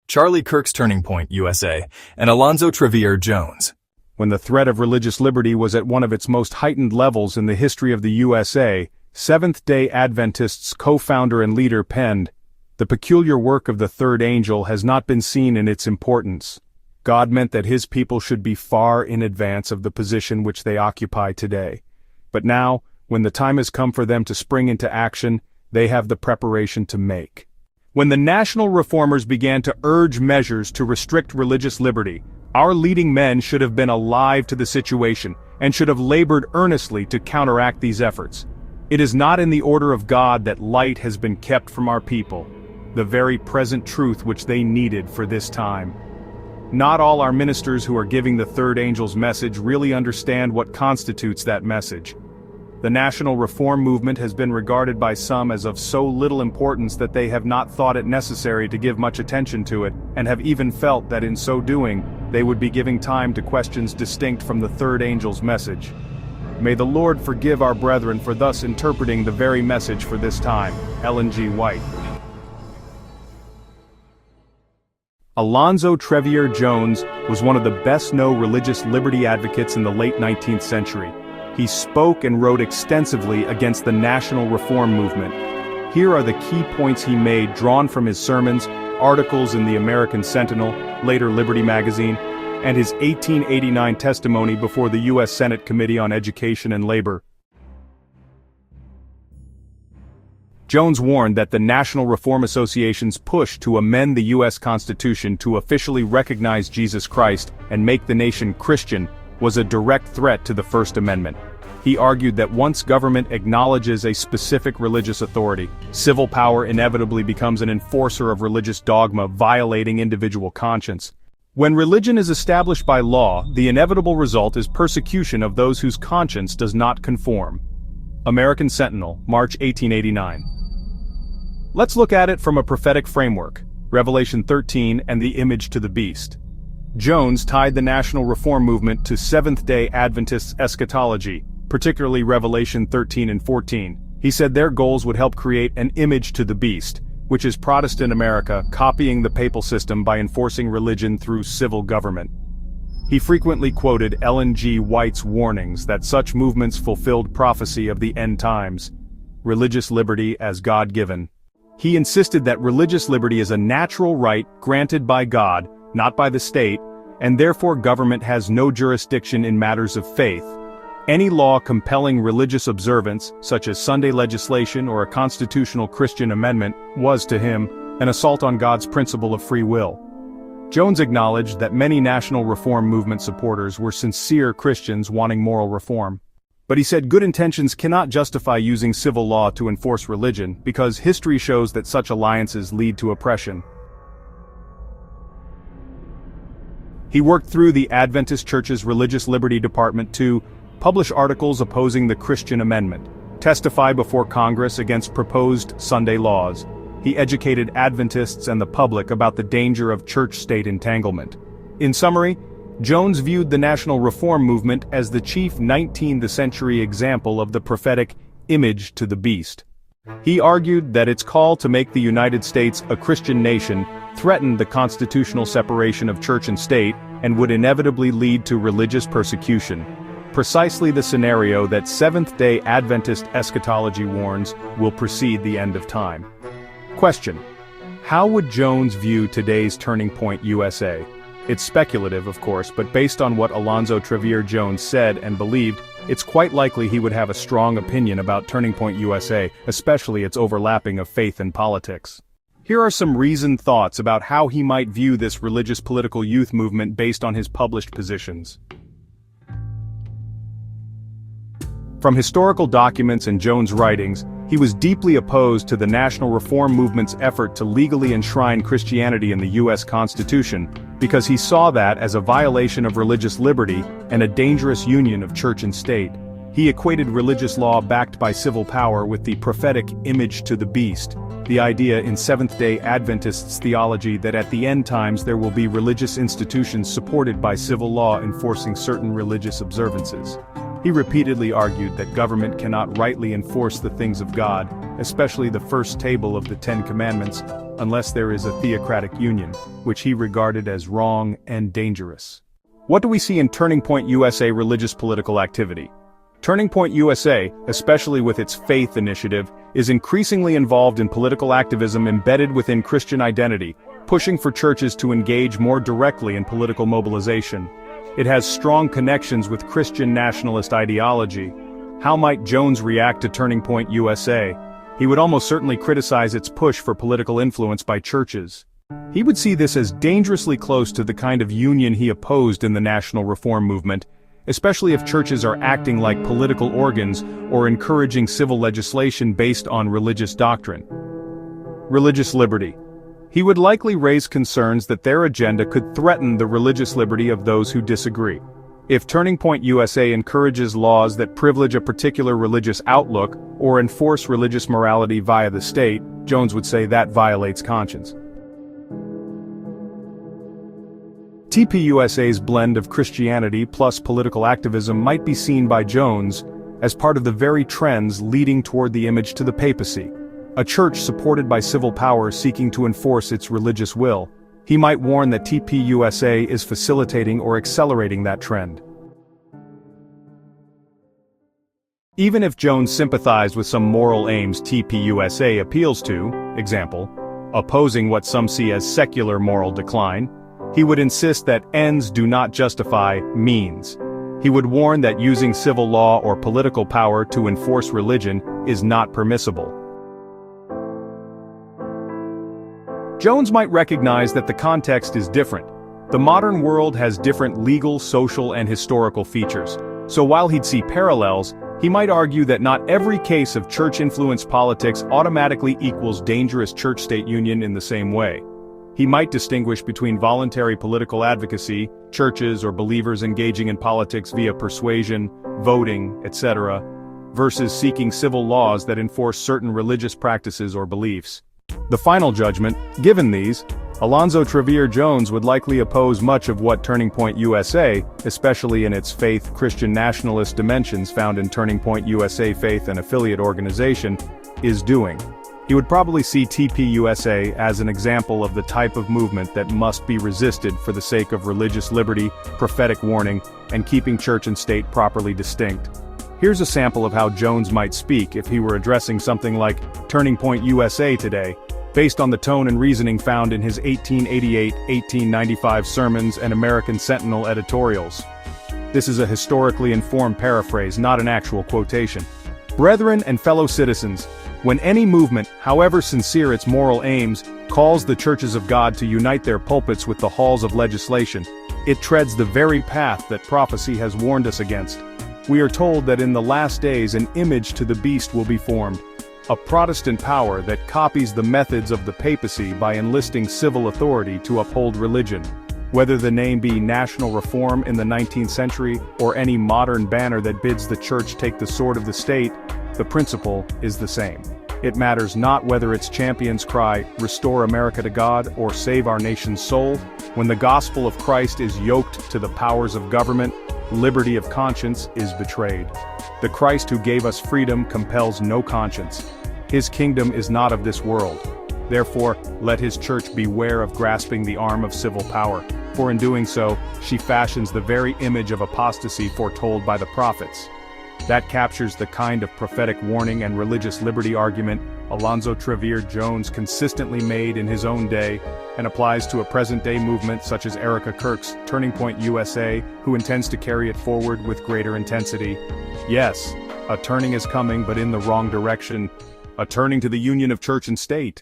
Charlie Kirk's Turning Point, USA, and Alonzo Trevier Jones. When the threat of religious liberty was at one of its most heightened levels in the history of the USA, Seventh-day Adventists co-founder and leader penned, "The peculiar work of the third angel has not been seen in its importance. God meant that his people should be far in advance of the position which they occupy today. But now, when the time has come for them to spring into action, they have the preparation to make." When the national reformers began to urge measures to restrict religious liberty, our leading men should have been alive to the situation and should have labored earnestly to counteract these efforts. It is not in the order of God that light has been kept from our people, the very present truth which they needed for this time. Not all our ministers who are giving the third angel's message really understand what constitutes that message. The national reform movement has been regarded by some as of so little importance that they have not thought it necessary to give much attention to it, and have even felt that in so doing, they would be giving time to questions distinct from the third angel's message. May the Lord forgive our brethren for thus interpreting the very message for this time. Ellen G. White. Alonzo Trevier Jones was one of the best-known religious liberty advocates in the late 19th century. He spoke and wrote extensively against the national reform movement. Here are the key points he made drawn from his sermons, articles in the American Sentinel, later Liberty magazine, and his 1889 testimony before the U.S. Senate Committee on Education and Labor. Jones warned that the National Reform Association's push to amend the U.S. Constitution to officially recognize Jesus Christ and make the nation Christian was a direct threat to the First Amendment. He argued that once government acknowledges a specific religious authority, civil power inevitably becomes an enforcer of religious dogma, violating individual conscience. When religion is established by law, the inevitable result is persecution of those whose conscience does not conform. American Sentinel, March 1889. Let's look at it from a prophetic framework, Revelation 13 and the image to the beast. Jones tied the national reform movement to Seventh-day Adventists' eschatology, particularly Revelation 13 and 14. He said their goals would help create an image to the beast, which is Protestant America copying the papal system by enforcing religion through civil government. He frequently quoted Ellen G. White's warnings that such movements fulfilled prophecy of the end times, religious liberty as God-given. He insisted that religious liberty is a natural right granted by God, not by the state, and therefore government has no jurisdiction in matters of faith. Any law compelling religious observance, such as Sunday legislation or a constitutional Christian amendment, was to him an assault on God's principle of free will. Jones acknowledged that many national reform movement supporters were sincere Christians wanting moral reform. But he said good intentions cannot justify using civil law to enforce religion, because history shows that such alliances lead to oppression. He worked through the Adventist Church's Religious Liberty Department to publish articles opposing the Christian Amendment, testify before Congress against proposed Sunday laws. He educated Adventists and the public about the danger of church-state entanglement. In summary, Jones viewed the national reform movement as the chief 19th century example of the prophetic image to the beast. He argued that its call to make the United States a Christian nation threatened the constitutional separation of church and state and would inevitably lead to religious persecution. Precisely the scenario that Seventh-day Adventist eschatology warns will precede the end of time. Question: how would Jones view today's Turning Point USA? It's speculative, of course, but based on what Alonzo Trevier Jones said and believed, it's quite likely he would have a strong opinion about Turning Point USA, especially its overlapping of faith and politics. Here are some reasoned thoughts about how he might view this religious political youth movement based on his published positions. From historical documents and Jones' writings, he was deeply opposed to the national reform movement's effort to legally enshrine Christianity in the U.S. Constitution, because he saw that as a violation of religious liberty and a dangerous union of church and state. He equated religious law backed by civil power with the prophetic image to the beast, the idea in Seventh-day Adventists' theology that at the end times there will be religious institutions supported by civil law enforcing certain religious observances. He repeatedly argued that government cannot rightly enforce the things of God, especially the first table of the Ten Commandments, unless there is a theocratic union, which he regarded as wrong and dangerous. What do we see in Turning Point USA religious political activity? Turning Point USA, especially with its faith initiative, is increasingly involved in political activism embedded within Christian identity, pushing for churches to engage more directly in political mobilization. It has strong connections with Christian nationalist ideology. How might Jones react to Turning Point USA? He would almost certainly criticize its push for political influence by churches. He would see this as dangerously close to the kind of union he opposed in the national reform movement, especially if churches are acting like political organs or encouraging civil legislation based on religious doctrine. Religious liberty. He would likely raise concerns that their agenda could threaten the religious liberty of those who disagree. If Turning Point USA encourages laws that privilege a particular religious outlook or enforce religious morality via the state, Jones would say that violates conscience. TPUSA's blend of Christianity plus political activism might be seen by Jones as part of the very trends leading toward the image to the papacy, a church supported by civil power seeking to enforce its religious will. He might warn that TPUSA is facilitating or accelerating that trend. Even if Jones sympathized with some moral aims TPUSA appeals to, example, opposing what some see as secular moral decline, he would insist that ends do not justify means. He would warn that using civil law or political power to enforce religion is not permissible. Jones might recognize that the context is different. The modern world has different legal, social, and historical features. So while he'd see parallels, he might argue that not every case of church-influenced politics automatically equals dangerous church-state union in the same way. He might distinguish between voluntary political advocacy, churches or believers engaging in politics via persuasion, voting, etc., versus seeking civil laws that enforce certain religious practices or beliefs. The final judgment, given these, Alonzo Trevier Jones would likely oppose much of what Turning Point USA, especially in its faith Christian nationalist dimensions found in Turning Point USA Faith and Affiliate Organization, is doing. He would probably see TPUSA as an example of the type of movement that must be resisted for the sake of religious liberty, prophetic warning, and keeping church and state properly distinct. Here's a sample of how Jones might speak if he were addressing something like Turning Point USA today, based on the tone and reasoning found in his 1888-1895 sermons and American Sentinel editorials. This is a historically informed paraphrase, not an actual quotation. Brethren and fellow citizens, when any movement, however sincere its moral aims, calls the churches of God to unite their pulpits with the halls of legislation, it treads the very path that prophecy has warned us against. We are told that in the last days an image to the beast will be formed, a Protestant power that copies the methods of the papacy by enlisting civil authority to uphold religion. Whether the name be national reform in the 19th century or any modern banner that bids the church take the sword of the state, the principle is the same. It matters not whether its champions cry, "Restore America to God," or "Save our nation's soul." When the gospel of Christ is yoked to the powers of government, liberty of conscience is betrayed. The Christ who gave us freedom compels no conscience. His kingdom is not of this world. Therefore, let his church beware of grasping the arm of civil power, for in doing so, she fashions the very image of apostasy foretold by the prophets. That captures the kind of prophetic warning and religious liberty argument Alonzo Trevier Jones consistently made in his own day, and applies to a present-day movement such as Erika Kirk's Turning Point USA, who intends to carry it forward with greater intensity. Yes, a turning is coming, but in the wrong direction. A turning to the union of church and state.